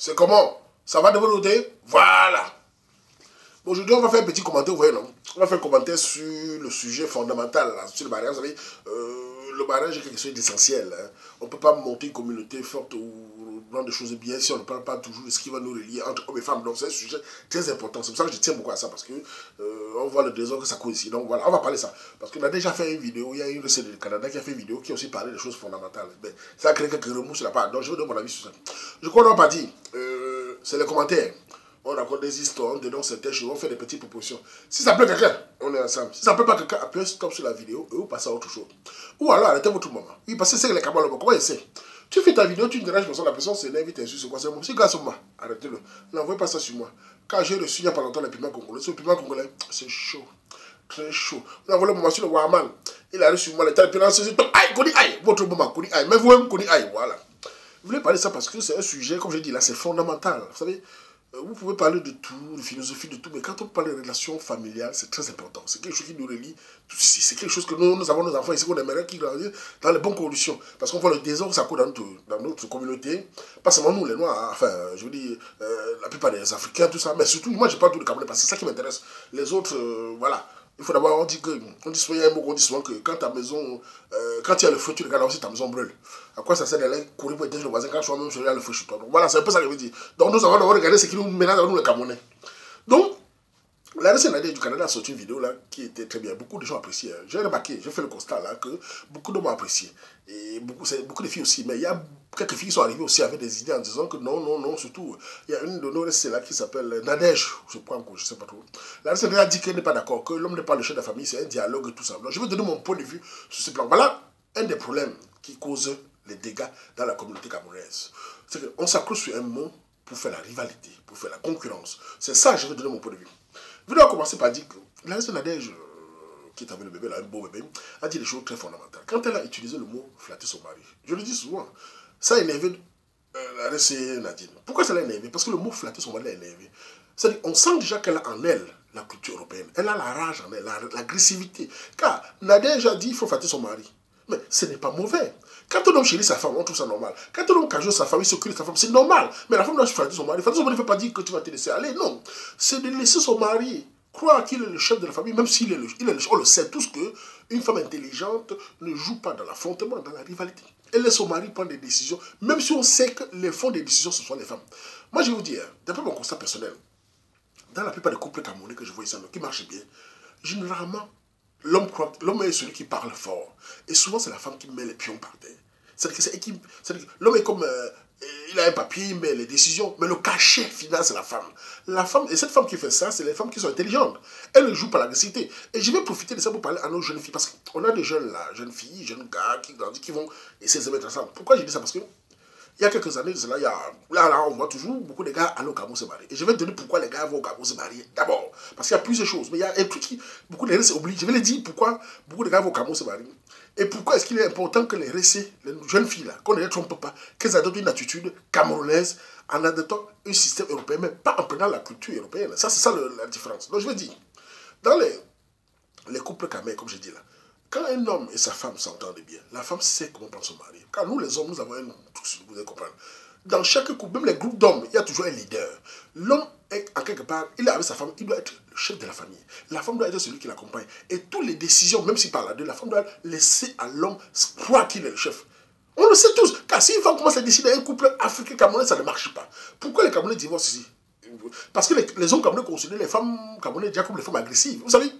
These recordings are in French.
C'est comment? Ça va de votre côté? Voilà. Bon, aujourd'hui, on va faire un petit commentaire, vous voyez, non? On va faire un commentaire sur le sujet fondamental, là, sur le mariage. Vous savez, le mariage est quelque chose d'essentiel. Hein. On ne peut pas monter une communauté forte ou dans des choses bien si on ne parle pas toujours de ce qui va nous relier entre hommes et femmes. Donc, c'est un sujet très important. C'est pour ça que je tiens beaucoup à ça, parce que on voit le désordre que ça cause ici. Donc, voilà, on va parler de ça. Parce qu'on a déjà fait une vidéo, il y a une recette du Canada qui a fait une vidéo qui a aussi parlé des choses fondamentales. Mais ça a créé quelques remous sur la part. Donc, je vais donner mon avis sur ça. Je crois qu'on n'a pas dit. C'est les commentaires. On raconte des histoires, on dénonce certaines choses, on fait des petites propositions. Si ça plaît quelqu'un, on est ensemble. Si ça ne plaît pas quelqu'un, appuyez stop sur la vidéo et vous passez à autre chose. Ou alors arrêtez votre moment. Oui, parce que c'est les camarades, comment il sait? Tu fais ta vidéo, tu déranges personne, la personne s'énerve, il t'insulte, c'est quoi? C'est moi. Si grâce à moi, arrêtez-le. N'envoyez pas ça sur moi. Quand j'ai reçu il n'y a pas longtemps les piments congolais, ce piment congolais, c'est chaud. Très chaud. Vous envoyez le moment sur le Waman. Il a reçu moi les tailles, aïe, Koni aïe, votre moment, Koni aïe, mais vous-même, Koni aïe, voilà. Vous voulez parler de ça parce que c'est un sujet, comme je dis là, c'est fondamental. Vous savez, vous pouvez parler de tout, de philosophie, de tout, mais quand on parle de relations familiales, c'est très important. C'est quelque chose qui nous relie tout ici. C'est quelque chose que nous avons nos enfants ici qu'on aimerait qu'ils grandissent dans les bonnes conditions. Parce qu'on voit le désordre, ça court dans notre communauté. Pas seulement nous, les Noirs, enfin, je veux dire, la plupart des Africains, tout ça. Mais surtout, moi, je parle tout de Camerounais parce que c'est ça qui m'intéresse. Les autres, voilà. Il faut d'abord, on dit souvent, il y a un mot qu'on dit souvent que quand ta maison, quand il y a le feu, tu regardes aussi ta maison brûle. À quoi ça sert d'aller courir pour éteindre le voisin quand soi-même il y a le feu chez toi? Donc voilà, c'est un peu ça que je veux dire. Donc nous avons d'abord regardé ce qui nous ménage dans nous les Camerounais. Donc, la RCNAD du Canada a sorti une vidéo là qui était très bien. Beaucoup de gens appréciaient. J'ai remarqué, j'ai fait le constat là que beaucoup d'hommes ont apprécié. Et beaucoup de filles aussi. Mais il y a quelques filles qui sont arrivées aussi avec des idées en disant que non, non, non, surtout. Il y a une de nos RC là qui s'appelle Nadège, je crois encore, je ne sais pas trop. La RCNAD a dit qu'elle n'est pas d'accord, que l'homme n'est pas le chef de la famille, c'est un dialogue et tout ça. Donc je vais donner mon point de vue sur ce plan. Voilà un des problèmes qui cause les dégâts dans la communauté camerounaise. C'est qu'on s'accroche sur un mot pour faire la rivalité, pour faire la concurrence. C'est ça, je vais donner mon point de vue. Je vais commencer par dire que la reine Nadège, qui est avec le bébé, là, un beau bébé, a dit des choses très fondamentales. Quand elle a utilisé le mot flatter son mari, je le dis souvent, ça a énervé la reine Nadine. Pourquoi ça l'a énervé? Parce que le mot flatter son mari l'a énervé. C'est-à-dire, on sent déjà qu'elle a en elle la culture européenne. Elle a la rage en elle, l'agressivité. Car Nadège a dit qu'il faut flatter son mari. Mais ce n'est pas mauvais. Quand un homme chérit sa femme, on trouve ça normal. Quand un homme cajole sa femme, il s'occupe de sa femme, c'est normal. Mais la femme doit flatter son mari. Flatter son mari ne veut pas dire que tu vas te laisser aller. Non. C'est de laisser son mari croire qu'il est le chef de la famille, même s'il est le chef. On le sait tous qu'une femme intelligente ne joue pas dans l'affrontement, dans la rivalité. Elle laisse son mari prendre des décisions, même si on sait que les fonds des décisions, ce sont les femmes. Moi, je vais vous dire, d'après mon constat personnel, dans la plupart des couples camerounais que je vois ici, qui marchent bien, généralement, l'homme est celui qui parle fort. Et souvent, c'est la femme qui met les pions par terre. C'est-à-dire que l'homme est comme... il a un papier, il met les décisions. Mais le cachet final, c'est la femme. La femme. Et cette femme qui fait ça, c'est les femmes qui sont intelligentes. Elle ne joue pas l'agressivité. Et je vais profiter de ça pour parler à nos jeunes filles. Parce qu'on a des jeunes là, jeunes filles, jeunes gars qui grandissent, qui vont essayer de se mettre ensemble. Pourquoi je dis ça? Parce que il y a quelques années de cela, là, on voit toujours beaucoup de gars aller au Cameroun se marier. Et je vais te dire pourquoi les gars vont au Cameroun se marier. D'abord, parce qu'il y a plusieurs choses. Mais il y a un truc qui, beaucoup de RC oublient. Je vais les dire pourquoi beaucoup de gars vont au Cameroun se marier. Et pourquoi est-ce qu'il est important que les RC, les jeunes filles là, qu'on ne les trompe pas, qu'elles adoptent une attitude camerounaise en adoptant un système européen, mais pas en prenant la culture européenne. Ça, c'est ça la différence. Donc je veux dire, dans les couples camerounais, comme je dis là, quand un homme et sa femme s'entendent bien, la femme sait comment prendre son mari. Car nous, les hommes, nous avons un truc, vous allez comprendre. Dans chaque couple, même les groupes d'hommes, il y a toujours un leader. L'homme est, en quelque part, il est avec sa femme, il doit être le chef de la famille. La femme doit être celui qui l'accompagne. Et toutes les décisions, même s'il parle à deux, la femme doit laisser à l'homme croire qu'il est le chef. On le sait tous. Car si une femme commence à décider un couple africain-camerounais, ça ne marche pas. Pourquoi les Camerounais divorcent ici? Parce que les hommes camerounais considèrent les femmes camerounaises déjà comme les femmes agressives. Vous savez,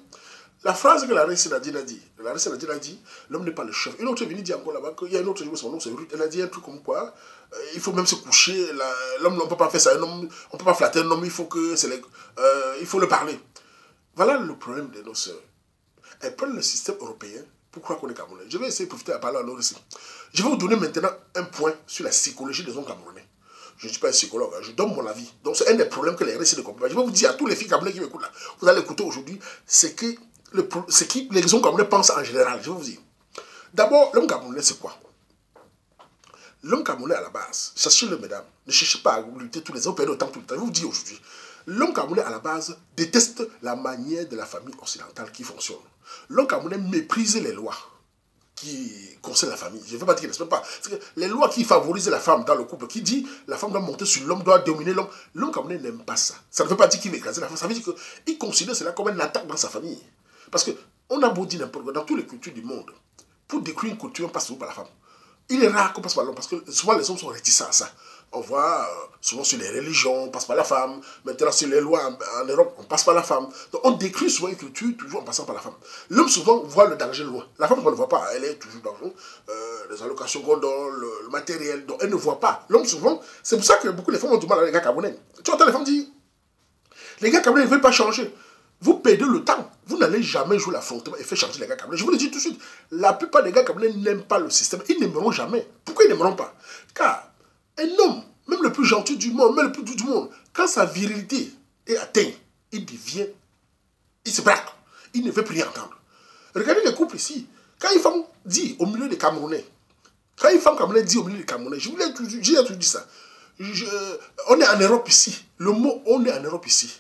la phrase que la reine Nadine a dit, l'homme n'est pas le chef. Une autre venue dit encore là-bas qu'il y a une autre, son nom c'est Ruth, elle a dit un truc comme quoi, il faut même se coucher, l'homme ne peut pas faire ça, on ne peut pas flatter un homme, il faut le parler. Voilà le problème de nos sœurs. Elles prennent le système européen pour croire qu'on est camerounais. Je vais essayer de profiter à parler à nos récits. Je vais vous donner maintenant un point sur la psychologie des hommes camerounais. Je ne suis pas un psychologue, hein, je donne mon avis. Donc c'est un des problèmes que les récits ne comprennent pas. Je vais vous dire à tous les filles camerounaises qui m'écoutent là, vous allez écouter aujourd'hui, c'est que les hommes camerounais pensent en général. Je vais vous dire. D'abord, l'homme camerounais, c'est quoi? L'homme camerounais, à la base, sachez-le, mesdames, ne cherchez pas à lutter tous les hommes, perdez autant tout le temps. Je vais vous dire aujourd'hui. L'homme camerounais, à la base, déteste la manière de la famille occidentale qui fonctionne. L'homme camerounais méprise les lois qui concernent la famille. Je ne veux pas dire qu'ils ne respectent pas. C'est que les lois qui favorisent la femme dans le couple, qui dit la femme doit monter sur l'homme, doit dominer l'homme, l'homme camerounais n'aime pas ça. Ça ne veut pas dire qu'il écrase la femme, ça veut dire qu'il considère cela comme une attaque dans sa famille. Parce qu'on a beau dire n'importe quoi, dans toutes les cultures du monde, pour décrire une culture, on passe souvent par la femme. Il est rare qu'on passe par l'homme, parce que souvent les hommes sont réticents à ça. On voit souvent sur les religions, on passe par la femme. Maintenant, sur les lois en Europe, on passe par la femme. Donc, on décrit souvent une culture toujours en passant par la femme. L'homme, souvent, voit le danger loin. La femme, on ne le voit pas. Elle est toujours dans les allocations qu'on donne, le matériel. Donc, elle ne voit pas. L'homme, souvent, c'est pour ça que beaucoup de femmes ont du mal avec les gars camerounais. Tu entends les femmes dire, les gars camerounais ne veulent pas changer. Vous perdez le temps. Vous n'allez jamais jouer l'affrontement et faire changer les gars camerounais. Je vous le dis tout de suite. La plupart des gars camerounais n'aiment pas le système. Ils n'aimeront jamais. Pourquoi ils n'aimeront pas? Car un homme, même le plus gentil du monde, même le plus doux du monde, quand sa virilité est atteinte, il se braque. Il ne veut plus rien entendre. Regardez les couples ici. Quand une femme dit au milieu des Camerounais, je vous l'ai toujours dit ça. On est en Europe ici. Le mot on est en Europe ici.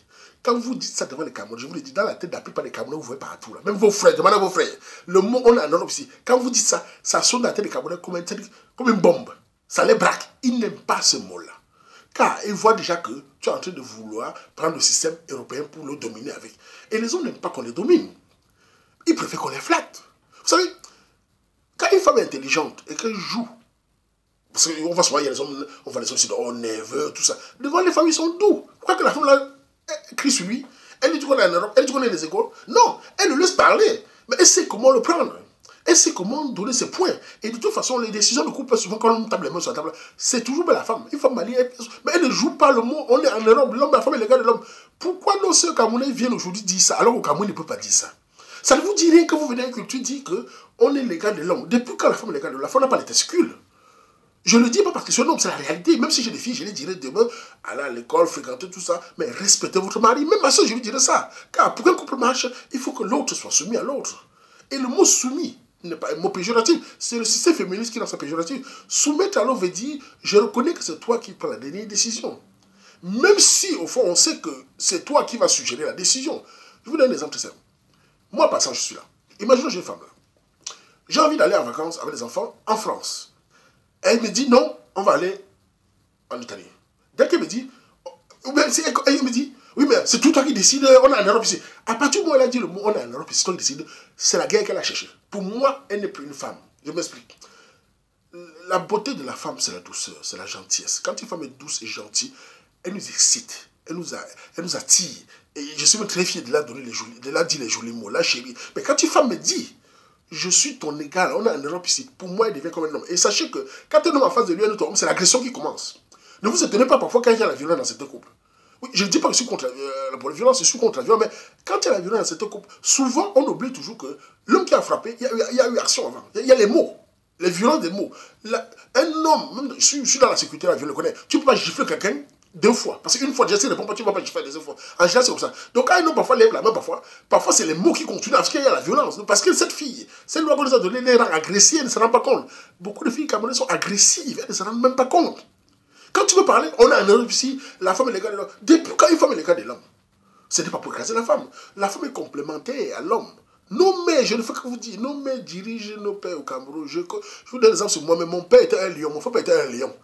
Quand vous dites ça devant les Camerounais, je vous le dis, dans la tête de la plupart des Camerounais, vous voyez partout là. Même vos frères, demandez à vos frères. Le mot on est en Europe ici. Quand vous dites ça, ça sonne dans la tête des Camerounais comme une bombe. Ça les braque. Ils n'aiment pas ce mot-là. Car ils voient déjà que tu es en train de vouloir prendre le système européen pour le dominer avec. Et les hommes n'aiment pas qu'on les domine. Ils préfèrent qu'on les flatte. Vous savez, quand une femme est intelligente et qu'elle joue, parce qu'on va souvent, il y a les hommes, on va les hommes dire, oh, nerveux, tout ça. Devant les femmes, ils sont doux. Pourquoi que la femme là, elle crie sur lui? Elle dit qu'on est en Europe, elle dit qu'on est les écoles. Non, elle le laisse parler. Mais elle sait comment le prendre. Elle sait comment donner ses points. Et de toute façon, les décisions de couple, souvent, quand on tape les mains sur la table, c'est toujours la femme. Une femme malienne, mais elle ne joue pas le mot. On est en Europe, l'homme, la femme est l'égale de l'homme. Pourquoi nos sœurs camerounais viennent aujourd'hui dire ça, alors qu'au Cameroun ne peut pas dire ça? Ça ne vous dit rien que vous venez à une culture dire qu'on est l'égal de l'homme. Depuis quand la femme est l'égale de l'homme, la femme n'a pas les testicules. Je ne le dis pas parce que c'est un homme, c'est la réalité. Même si j'ai des filles, je les dirais demain, aller à l'école, fréquenter tout ça, mais respectez votre mari. Même ma soeur, je lui dirais ça. Car pour qu'un couple marche, il faut que l'autre soit soumis à l'autre. Et le mot soumis n'est pas un mot péjoratif. C'est le système féministe qui est dans sa péjorative. Soumettre à l'autre veut dire, je reconnais que c'est toi qui prends la dernière décision. Même si, au fond, on sait que c'est toi qui vas suggérer la décision. Je vous donne un exemple très simple. Moi, par exemple, je suis là. Imaginons que j'ai une femme là. J'ai envie d'aller en vacances avec les enfants en France. Elle me dit non, on va aller en Italie. Dès qu'elle me dit, elle me dit, oui, mais c'est tout toi qui décide, on est en Europe ici. À partir du moment où elle a dit le mot on est en Europe ici, c'est toi qui décide, c'est la guerre qu'elle a cherchée. Pour moi, elle n'est plus une femme. Je m'explique. La beauté de la femme, c'est la douceur, c'est la gentillesse. Quand une femme est douce et gentille, elle nous excite, elle nous attire. Et je suis même très fier de la donner dire les jolis mots, la chérie. Mais quand une femme me dit, je suis ton égal, on est en Europe ici, pour moi, elle devient comme un homme. Et sachez que quand un homme en face de lui, un autre homme, c'est l'agression qui commence. Ne vous étonnez pas parfois quand il y a la violence dans certains couples. Oui, je ne dis pas que je suis contre la violence, je suis contre la violence, mais quand il y a la violence dans certains couples, souvent, on oublie toujours que l'homme qui a frappé, il y a eu action avant. Il y a les mots, les violences des mots. Un homme, même, je suis dans la sécurité, je le connais, tu ne peux pas gifler quelqu'un 2 fois. Parce qu'une fois, déjà, s'il ne répond pas, tu ne vas pas gifler 2 fois. En général, c'est comme ça. Donc, quand un homme parfois lève la main, parfois c'est les mots qui continuent, parce qu'il y a la violence. Parce que cette fille, celle qu'on nous a donné, les rend agressives, elle ne se rend pas compte. Beaucoup de filles camerounaises sont agressives, elles ne se rendent même pas compte. Quand tu veux parler, on a en Europe ici, la femme est l'égale de l'homme. Depuis quand une femme est l'égale de l'homme? Ce n'est pas pour écraser la femme. La femme est complémentaire à l'homme. Nos mères, je ne fais que vous dire, nos mères dirigent nos pères au Cameroun. Je vous donne l'exemple sur moi, mais mon père était un lion, mon frère était un lion.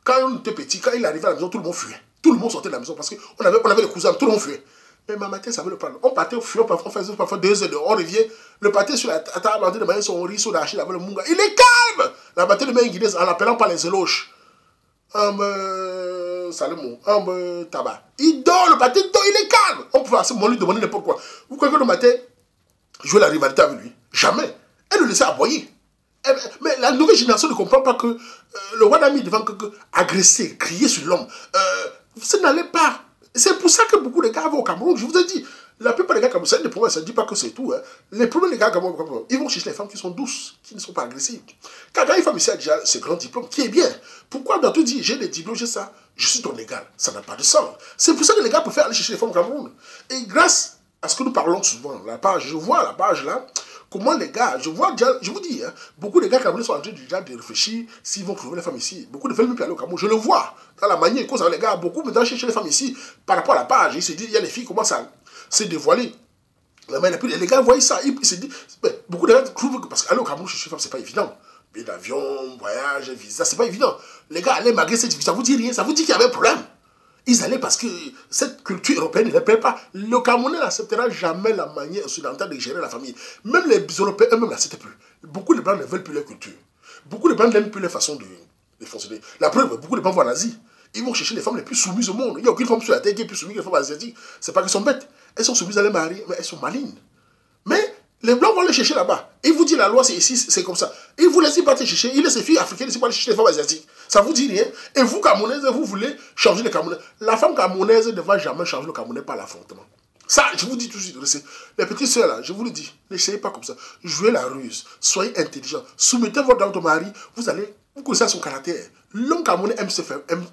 Quand on était petit, quand il arrivait à la maison, tout le monde fuyait. Tout le monde sortait de la maison parce qu'on avait les cousins, tout le monde fuyait. Mais ma matin, ça veut le prendre. On partait au fuyant, on faisait parfois 2 heures dehors, on revient, le pâté sur la table, en train de manger son riz, son archi, avec le munga. Il est calme! La matin, le mec guidait en l'appelant par les éloges. Salomon, tabac. Il dort, le pâté dort, il est calme. On pouvait à ce moment lui demander n'importe quoi. Vous croyez que le matin, jouer la rivalité avec lui? Jamais. Elle le laissait aboyer. Mais la nouvelle génération ne comprend pas que le Wadami devant agresser, crier sur l'homme, ça n'allait pas. C'est pour ça que beaucoup de gars vont au Cameroun. Je vous ai dit, la plupart des gars camerounais, c'est des problèmes, ça ne dit pas que c'est tout. Hein. Les problèmes des gars camerounais, ils vont chercher les femmes qui sont douces, qui ne sont pas agressives. Quand une femme ici a déjà ses grands diplômes, qui est bien. Pourquoi dans tout dit, j'ai des diplômes, j'ai ça, je suis ton égal. Ça n'a pas de sens. C'est pour ça que les gars préfèrent aller chercher les femmes au Cameroun. Et grâce à ce que nous parlons souvent, la page, je vois la page là, comment les gars, je vois déjà, je vous dis, hein, beaucoup de gars camerounais sont en train déjà de réfléchir s'ils vont trouver les femmes ici. Beaucoup de veulent même aller au Cameroun. Je le vois dans la manière cause les gars, beaucoup maintenant cherchent les femmes ici par rapport à la page. Ils se disent, il y a les filles qui commencent à se dévoiler. Les gars voient ça, ils se disent, beaucoup de gens trouvent que parce qu'aller au Cameroun chercher une femme, c'est pas évident. Billet d'avion, voyage, visa, c'est pas évident. Les gars allaient malgré cette difficulté, ça vous dit rien, ça vous dit qu'il y avait un problème. Ils allaient parce que cette culture européenne ne les plaît pas. Le Camerounais n'acceptera jamais la manière occidentale de gérer la famille. Même les Européens eux-mêmes n'acceptent plus. Beaucoup de Blancs ne veulent plus leur culture. Beaucoup de Blancs n'aiment plus leur façon de fonctionner. La preuve, beaucoup de Blancs vont en Asie. Ils vont chercher les femmes les plus soumises au monde. Il n'y a aucune femme sur la terre qui est plus soumise que les femmes asiatiques. C'est pas qu'elles sont bêtes. Elles sont soumises à les marier, mais elles sont malignes. Mais les Blancs vont les chercher là-bas. Ils vous disent la loi, c'est ici, c'est comme ça. Ils vous laissent pas te chercher. Ils laissent les filles africaines ici pour aller chercher les femmes asiatiques. Ça vous dit rien. Et vous, Camerounaises, vous voulez changer le Camerounais. La femme camerounaise ne va jamais changer le Camerounais par l'affrontement. Ça, je vous dis tout de suite. Les petites sœurs là, je vous le dis, n'essayez pas comme ça. Jouez la ruse. Soyez intelligents. Soumettez votre dame au mari. Vous connaissez son caractère. L'homme camerounais aime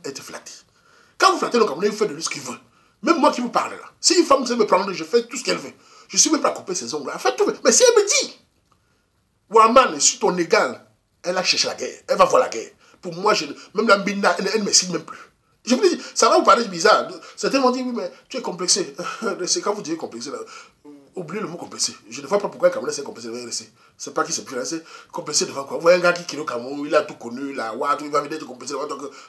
être flatté. Quand vous flattez le Camerounais, il fait de lui ce qu'il veut. Même moi qui vous parle là. Si une femme sait me prendre, je fais tout ce qu'elle veut. Je suis même pas à couper ses ongles. Elle fait tout. Mais si elle me dit, Waman, je suis ton égal, elle a cherché la guerre. Elle va voir la guerre. Pour moi, même la Mbina, elle ne me signe même plus. Je vous dis, ça va vous paraître bizarre. Certains vont dire, oui, mais tu es complexé. C'est quand vous dites complexé, là, oubliez le mot complexé. Je ne vois pas pourquoi un Camerounais c'est complexé. C'est pas qui c'est plus là, c'est complexé devant quoi. Vous voyez un gars qui est au Cameroun, il a tout connu, là, il va venir te complexer.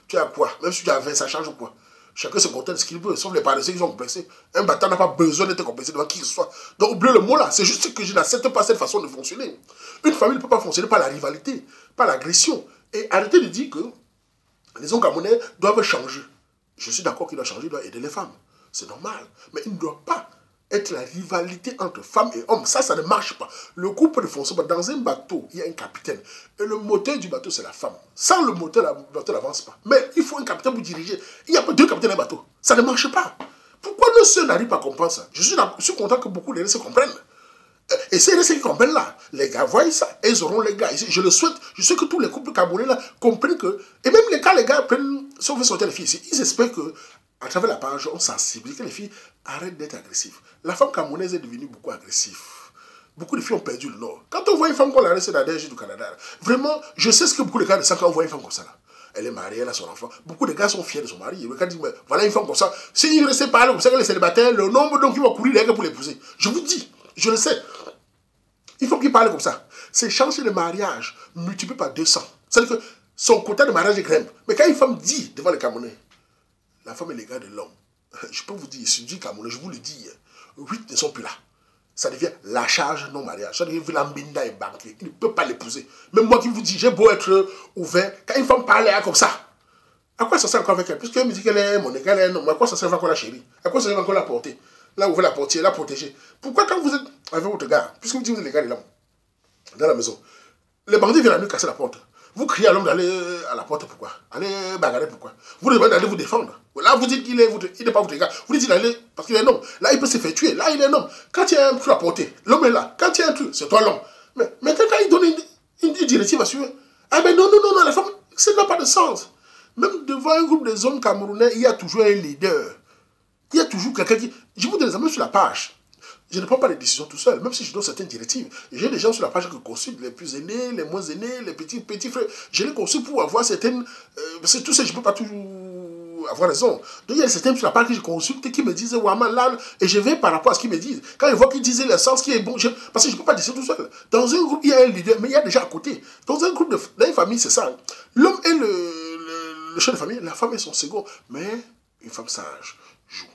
Tu as quoi? Même si tu as 20, ça change ou quoi? Chacun se contente de ce qu'il veut, sauf les paresseux qui sont complexés. Un battant n'a pas besoin d'être complexé devant qui que ce soit. Donc oubliez le mot là, c'est juste que je n'accepte pas cette façon de fonctionner. Une famille ne peut pas fonctionner par la rivalité, par l'agression. Et arrêtez de dire que les hommes camerounais doivent changer. Je suis d'accord qu'ils doivent changer, ils doivent aider les femmes. C'est normal. Mais il ne doit pas être la rivalité entre femmes et hommes. Ça ne marche pas. Le couple de fonctionnement, dans un bateau, il y a un capitaine. Et le moteur du bateau, c'est la femme. Sans le moteur, le bateau n'avance pas. Mais il faut un capitaine pour diriger. Il n'y a pas deux capitaines dans un bateau. Ça ne marche pas. Pourquoi nos sœurs n'arrivent pas à comprendre ça? Je suis content que beaucoup de se comprennent. Et c'est ceux qui comprennent là. Les gars voient ça. Et ils auront les gars. Je le souhaite. Je sais que tous les couples camerounais là comprennent que. Et même les gars prennent. Si on veut sortir les filles ici, ils espèrent que, à travers la page, on sensibilise, que les filles arrêtent d'être agressives. La femme camerounaise est devenue beaucoup agressive. Beaucoup de filles ont perdu le nord. Quand on voit une femme qu'on a laissée dans la DG du Canada, vraiment, je sais ce que beaucoup de gars ressentent quand on voit une femme comme ça là. Elle est mariée, elle a son enfant. Beaucoup de gars sont fiers de son mari. Le gars dit, voilà une femme comme ça. S'il restait parler comme ça, que les célibataires, le nombre donc qui va courir les gars pour l'épouser. Je vous dis, je le sais. Il faut qu'il parle comme ça. Ses chances de mariage multiplient par 200. C'est-à-dire que son quota de mariage grimpe. Mais quand une femme dit devant les Camerounais, la femme est l'égale de l'homme, je peux vous dire, si je dis Camerounais, je vous le dis, 8 ne sont plus là. Ça devient la charge non-mariage. Ça devient l'ambinda et banquier. Il ne peut pas l'épouser. Même moi qui vous dis, j'ai beau être ouvert, quand une femme parle comme ça, à quoi ça sert encore avec elle? Puisqu'elle me dit qu'elle est mon égale, elle est non. À quoi ça sert encore la chérie? À quoi ça sert encore la porter? Là, ouvrir la portière, la protéger. Pourquoi quand vous êtes avec votre gars, puisque vous dites que vous êtes les gars, dans la maison, les bandits viennent à nous casser la porte. Vous criez à l'homme d'aller à la porte, pourquoi? Allez bagarrer, pourquoi? Vous demandez d'aller vous défendre. Là, vous dites qu'il n'est pas votre gars. Vous dites d'aller parce qu'il est un homme. Là, il peut se faire tuer. Là, il est un homme. Quand il y a un truc à porter, l'homme est là. Quand il y a un truc, c'est toi l'homme. Mais maintenant, quand il donne une directive à suivre, ah ben non, la femme, ça n'a pas de sens. Même devant un groupe des hommes camerounais, il y a toujours un leader. Il y a toujours quelqu'un qui... Je vous donne les amis sur la page. Je ne prends pas les décisions tout seul, même si je donne certaines directives. J'ai des gens sur la page que je consulte, les plus aînés, les moins aînés, les petits frères. Je les consulte pour avoir certaines... parce que tout ça, je ne peux pas toujours avoir raison. Donc il y a certains sur la page que je consulte qui me disent, Waman, là, et je vais par rapport à ce qu'ils me disent. Quand ils voient qu'ils disent le sens qui est bon, parce que je ne peux pas décider tout seul. Dans un groupe, il y a un leader, mais il y a déjà à côté. Dans un groupe, dans une famille, c'est ça. L'homme est le chef de famille, la femme est son second, mais une femme sage joue.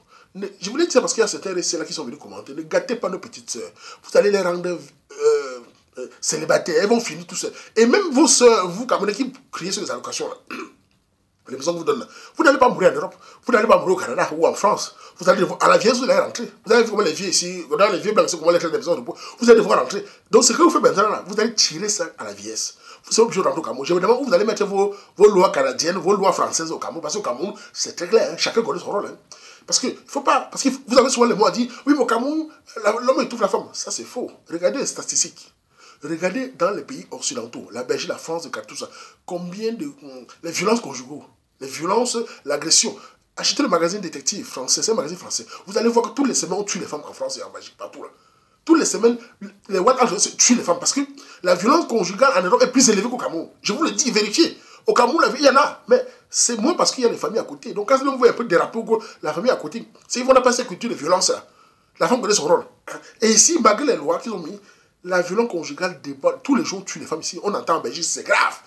Je voulais dire ça parce qu'il y a certains récits là qui sont venus commenter. Ne gâtez pas nos petites sœurs. Vous allez les rendre célibataires. Elles vont finir tout seules. Et même vos sœurs, vous, Camerounais, qui criez sur les allocations, là, les maisons que vous donnent là, vous n'allez pas mourir en Europe. Vous n'allez pas mourir au Canada ou en France. Vous allez à la vieille, vous allez rentrer. Vous allez voir comment les vieux ici, dans les vieux blancs, comment les maisons de repos. Vous allez devoir rentrer. Donc, ce que vous faites maintenant là, vous allez tirer ça à la vieillesse. Vous serez obligé de rentrer au Cameroun. Je vous demande où vous allez mettre vos lois canadiennes, vos lois françaises au Cameroun. Parce qu'au Cameroun, c'est très clair. Hein, chacun connaît son rôle. Hein. Parce que faut pas, parce que vous avez souvent les mots à dire, oui, mais au Cameroun, l'homme étouffe la femme. Ça, c'est faux. Regardez les statistiques. Regardez dans les pays occidentaux, la Belgique, la France, tout ça, combien de... les violences conjugaux, les violences, l'agression. Achetez le magazine détective français, c'est un magazine français. Vous allez voir que toutes les semaines, on tue les femmes en France et en Belgique, partout là. Toutes les semaines, les White House tuent les femmes parce que la violence conjugale en Europe est plus élevée qu'au Cameroun. Je vous le dis, vérifiez. Au Cameroun, il y en a, mais c'est moins parce qu'il y a des familles à côté. Donc quand vous voyez un peu déraper la famille à côté, c'est qu'ils vont pas cette culture de violence là. La femme connaît son rôle. Et ici, malgré les lois qu'ils ont mis, la violence conjugale déborde. Tous les jours, on tue les femmes ici. On entend en Belgique, c'est grave.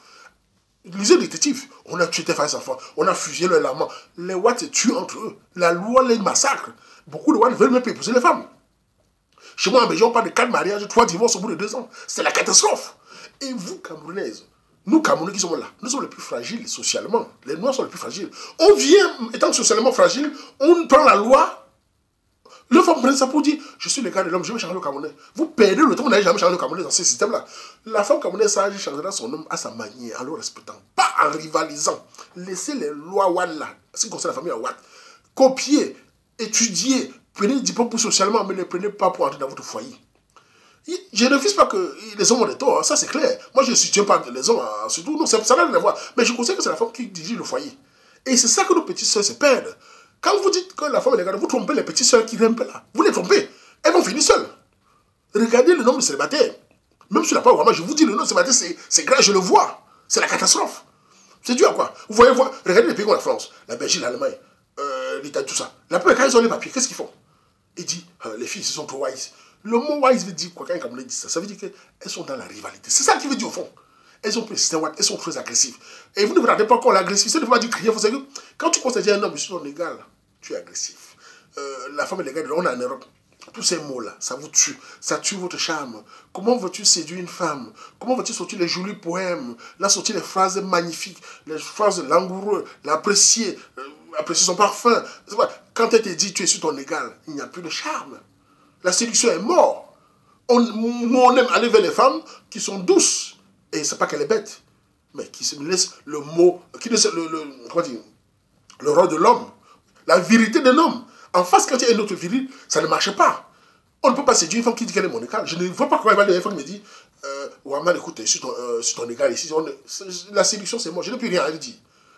Lisez le détective. On a tué tes femmes et enfants. On a fusillé leur amant. Les Ouattes se tuent entre eux. La loi les massacre. Beaucoup de Ouattes veulent même pas épouser les femmes. Chez moi en Belgique, on parle de 4 mariages, 3 divorces au bout de 2 ans. C'est la catastrophe. Et vous, Camerounaises, nous, Camerounais qui sommes là, nous sommes les plus fragiles socialement. Les Noirs sont les plus fragiles. On vient, étant socialement fragile, on prend la loi. Le femme prend ça pour dire, je suis le gars de l'homme, je vais changer le Camerounais. Vous perdez le temps, vous n'avez jamais changé le Camerounais dans ce système-là. La femme camerounaise sage changera son homme à sa manière, en le respectant, pas en rivalisant. Laissez les lois WAD là, ce qui concerne la famille WAD. Copiez, étudiez, prenez des diplômes pour socialement, mais ne les prenez pas pour entrer dans votre foyer. Je ne refuse pas que les hommes ont des torts, ça c'est clair. Moi je ne soutiens pas les hommes, surtout, non, ça n'a rien à voir. Mais je conseille que c'est la femme qui dirige le foyer. Et c'est ça que nos petites soeurs se perdent. Quand vous dites que la femme est légale, vous trompez les petites soeurs qui grimpent là. Vous les trompez. Elles vont finir seules. Regardez le nombre de célibataires. Même si la part vraiment, je vous dis, le nombre de célibataires, c'est grave, je le vois. C'est la catastrophe. C'est dû à quoi? Vous voyez, regardez les pays comme la France, la Belgique, l'Allemagne, l'Italie, tout ça. La plupart, quand ils ont les papiers, qu'est-ce qu'ils font? Ils disent, les filles, ce sont trop wise. Le mot wise veut dire quoi? Quand un Camerounais dit ça, ça veut dire qu'elles sont dans la rivalité. C'est ça qu'il veut dire au fond. Elles ont pris le système, elles sont très agressives. Et vous ne vous rendez pas compte, l'agressivité ne veut pas dire crier. Vous savez que quand tu constates un homme, je suis non égal, tu es agressif. La femme est légale, on est en Europe. Tous ces mots-là, ça vous tue. Ça tue votre charme. Comment veux-tu séduire une femme? Comment veux-tu sortir les jolis poèmes? Là, sortir les phrases magnifiques, les phrases langoureuses, l'apprécier, apprécier son parfum. Quand elle te dit tu es sur ton égal, il n'y a plus de charme. La séduction est morte. On aime aller vers les femmes qui sont douces. Et c'est pas qu'elle est bête, mais qui se laisse le mot, qui laisse le rôle de l'homme, la vérité d'un homme. En face, quand il y a une autre viril, ça ne marche pas. On ne peut pas séduire une femme qui dit qu'elle est mon égal. Je ne vois pas comment elle va dire une femme qui me dit Ouaman, écoute, je suis ton égal ici. La séduction, c'est moi. Je n'ai plus rien à lui dire.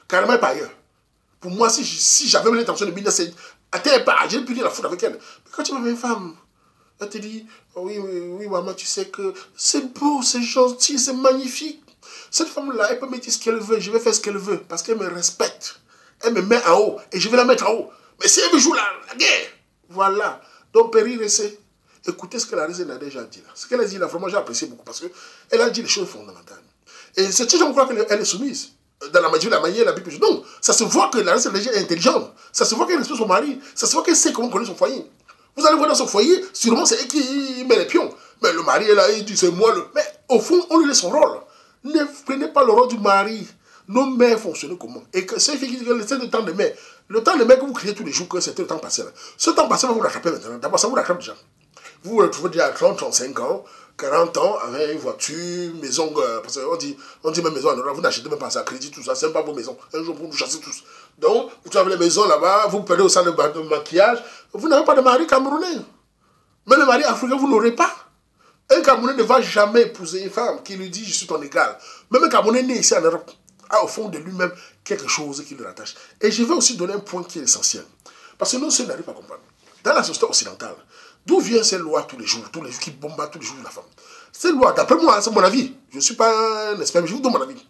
Carrément, elle pas ailleurs. Pour moi, si j'avais l'intention de venir, c'est à terre part. Je n'ai plus rien à foutre avec elle. Mais quand tu m'avais une femme, elle te dit oui, Ouaman, tu sais que c'est beau, c'est gentil, c'est magnifique. Cette femme-là, elle peut me dire ce qu'elle veut. Je vais faire ce qu'elle veut parce qu'elle me respecte. Elle me met en haut et je vais la mettre en haut. Mais si elle veut jouer la guerre, voilà. Donc, Péri Ressé, écoutez ce que la Ressé a déjà dit là. Ce qu'elle a dit là, vraiment, j'ai apprécié beaucoup parce qu'elle a dit les choses fondamentales. Et c'est toujours qu'on croit qu'elle est soumise. Dans la magie, la manière, la Bible. Non, ça se voit que la Ressé est intelligente. Ça se voit qu'elle respecte son mari. Ça se voit qu'elle sait comment connaître son foyer. Vous allez voir dans son foyer, sûrement c'est elle qui met les pions. Mais le mari est là, il dit c'est moi le. Mais au fond, on lui laisse son rôle. Ne prenez pas le rôle du mari. Nos mères fonctionnent comment? Et que ces filles qui disent que c'est le temps de mère. Le temps de mère que vous criez tous les jours que c'était le temps passé là. Ce temps passé va vous rattraper maintenant. D'abord, ça vous rattrape déjà. Vous vous retrouvez déjà à 30, 35 ans, 40 ans, avec une voiture, maison. Parce qu'on dit même maison en Europe, vous n'achetez même pas ça, crédit, tout ça. C'est même pas vos maisons. Un jour, vous nous chassez tous. Donc, vous avez les maisons là-bas, vous perdez au sein de maquillage. Vous n'avez pas de mari camerounais. Mais le mari africain, vous n'aurez pas. Un Camerounais ne va jamais épouser une femme qui lui dit je suis ton égal. Même un Camerounais né ici en Europe a au fond de lui-même quelque chose qui le rattache. Et je vais aussi donner un point qui est essentiel. Parce que nous, on n'arrive pas à comprendre. Dans la société occidentale, d'où viennent ces lois tous les jours qui bombardent tous les jours la femme? Ces lois, d'après moi, c'est mon avis. Je ne suis pas un expert, mais je vous donne mon avis.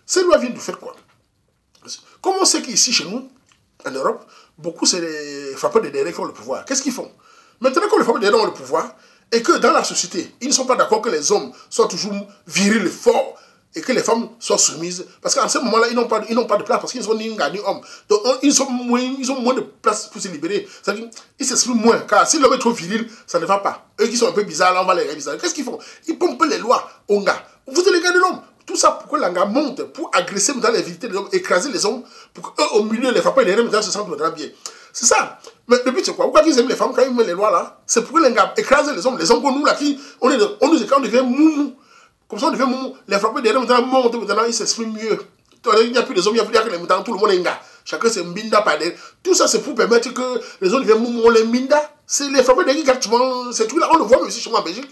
Ces lois viennent du fait quoi? Comme on sait qu'ici, chez nous, en Europe, beaucoup, c'est les frappeurs de derrière qui ont le pouvoir. Qu'est-ce qu'ils font? Maintenant que les frappeurs de derrière ont le pouvoir, et que dans la société, ils ne sont pas d'accord que les hommes soient toujours virils et forts, et que les femmes soient soumises. Parce qu'en ce moment-là, ils n'ont pas de place, parce qu'ils sont ni gars ni hommes. Donc, ils ont moins de place pour se libérer. C'est-à-dire, ils s'expriment moins. Car si l'homme est trop viril, ça ne va pas. Eux qui sont un peu bizarres, là, on va les réaliser. Qu'est-ce qu'ils font? Ils pompent les lois aux gars. Vous êtes les gars de l'homme. Tout ça pour que les gars montent, pour agresser dans les vérités des hommes, écraser les hommes, pour qu'eux, au milieu, les frappeurs et les rêves, se sentent maintenant bien. C'est ça. Mais le but, c'est quoi? Pourquoi ils aiment les femmes quand ils mettent les lois là? C'est pour que les gars écrasent les hommes. Les hommes comme nous, là, on devient moumou. Comme ça, on devient moumou. Les frappeurs derrière, maintenant, montent, maintenant, ils s'expriment mieux. Il n'y a plus les hommes, il n'y a que les moutons, tout le monde est un gars. Chacun c'est mbinda par derrière. Tout ça, c'est pour permettre que les hommes deviennent moumou, on les mbinda. C'est les frappeurs derrière qui gâtent souvent ces trucs-là. On le voit même ici chez moi en Belgique.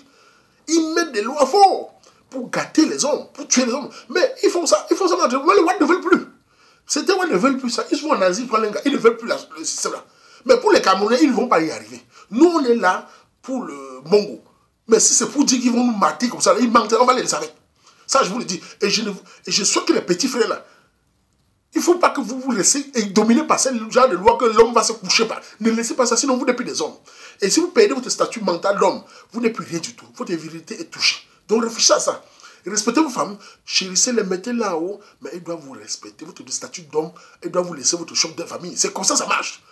Ils mettent des lois fortes pour gâter les hommes, pour tuer les hommes. Mais ils font ça maintenant. Mais les Ouattes ne veulent plus. C'était Ouattes ne veulent plus ça. Ils sont en Asie, prennent les gars. Ils ne veulent plus le système là. Mais pour les Camerounais, ils ne vont pas y arriver. Nous, on est là pour le Mongo. Mais si c'est pour dire qu'ils vont nous mater comme ça, ils mentent, on va les laisser avec. Ça, je vous le dis. Et je souhaite que les petits frères là, il ne faut pas que vous vous laissez dominer par ce genre de loi que l'homme va se coucher par. Ne laissez pas ça, sinon vous n'êtes plus des hommes. Et si vous perdez votre statut mental d'homme, vous n'êtes plus rien du tout. Votre virilité est touchée. Donc réfléchissez à ça. Respectez vos femmes, chérissez-les, mettez là-haut, mais elles doivent vous respecter. Votre statut d'homme, elles doivent vous laisser votre chambre de famille. C'est comme ça ça marche.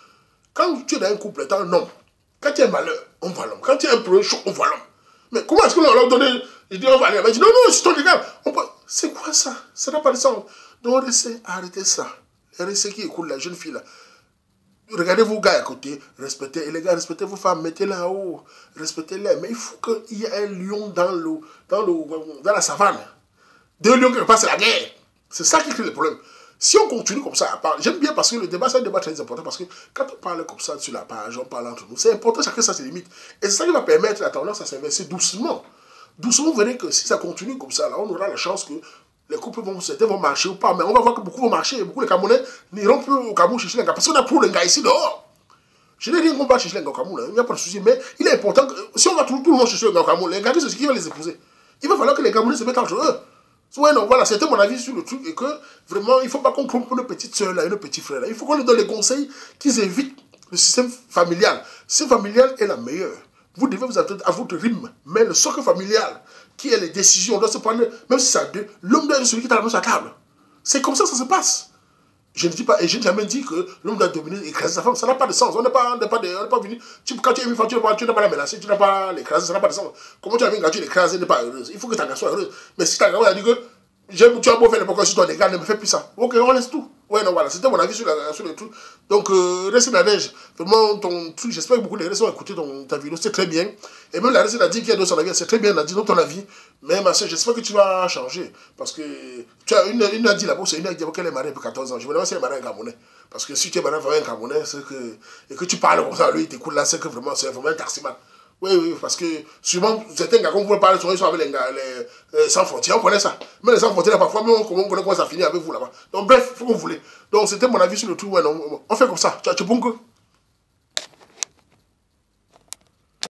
Quand tu es dans un couple, étant un homme, quand il y a un malheur, on voit l'homme. Quand il y a un problème chaud, on voit l'homme. Mais comment est-ce qu'on leur donne, il dit on va aller, il dit non, non, c'est ton légal. C'est quoi ça? Ça n'a pas de sens. Donc arrêtez ça. Restez qui écoute la jeune fille là. Regardez vos gars à côté, respectez, et les gars, respectez vos femmes, mettez là-haut, respectez-les. Mais il faut qu'il y ait un lion dans la savane. Deux lions qui passent la guerre. C'est ça qui crée le problème. Si on continue comme ça, j'aime bien parce que le débat, c'est un débat très important, parce que quand on parle comme ça sur la page, on parle entre nous, c'est important, chacun ça ses limites. Et c'est ça qui va permettre la tendance à s'inverser doucement. Doucement, vous verrez que si ça continue comme ça, là, on aura la chance que les couples certains vont marcher ou pas, mais on va voir que beaucoup vont marcher, et beaucoup de Camerounais n'iront plus au Cameroun chercher les gars, parce qu'on a trop de gars ici dehors. Je n'ai rien qu'on va chercher les gars au Cameroun, il n'y a pas de souci, mais il est important que si on va tout le monde chercher les gars au Cameroun, les gars, c'est ce qui va les épouser. Il va falloir que les Camerounais se mettent entre eux. Ouais, non, voilà, c'était mon avis sur le truc, et que vraiment, il ne faut pas qu'on trompe nos petites soeurs là et nos petits frères là. Il faut qu'on leur donne les conseils qu'ils évitent le système familial. Le système familial est la meilleure. Vous devez vous attendre à votre rythme, mais le socle familial, qui est les décisions, on doit se prendre, même si c'est à deux, l'homme doit être celui qui est à la table. C'est comme ça que ça se passe. Je ne dis pas, et je n'ai jamais dit que l'homme doit dominer et écraser sa femme, ça n'a pas de sens. On n'est pas venu. Quand tu es une femme, tu n'as pas la menacer, tu n'as pas l'écraser, ça n'a pas de sens. Comment tu as vu quand tu l'écrases, elle n'est pas heureuse. Il faut que ta gars soit heureuse. Mais si ta gars a dit que tu as beau faire n'importe quoi sur ton égard, ne me fais plus ça. Ok, on laisse tout. Ouais, non, voilà, c'était mon avis sur le truc. Donc, reste la neige. Vraiment, ton truc, j'espère que beaucoup de gens ont écouté ta vidéo, c'est très bien. Et même la reste, elle a dit qu'il y a dans son avis, c'est très bien, elle a dit dans ton avis. Mais ma soeur, j'espère que tu vas changer. Parce que tu as une a dit là-bas, c'est une a dit qu'elle est mariée depuis 14 ans. Je me demande si elle est mariée à un Camerounais. Parce que si tu es mariée avec un Camerounais, et que tu parles comme ça, lui, il t'écoute là, c'est que vraiment, c'est vraiment un taximan. Oui, oui, parce que souvent, certains gars, quand vous parlez, ils sont avec les sans frontières, on connaît ça. Mais les sans frontières, parfois, on connaît comment ça finit avec vous là-bas. Donc, bref, il faut qu'on voulait. Donc, c'était mon avis sur le truc. Ouais, non, on fait comme ça. Tu es bon que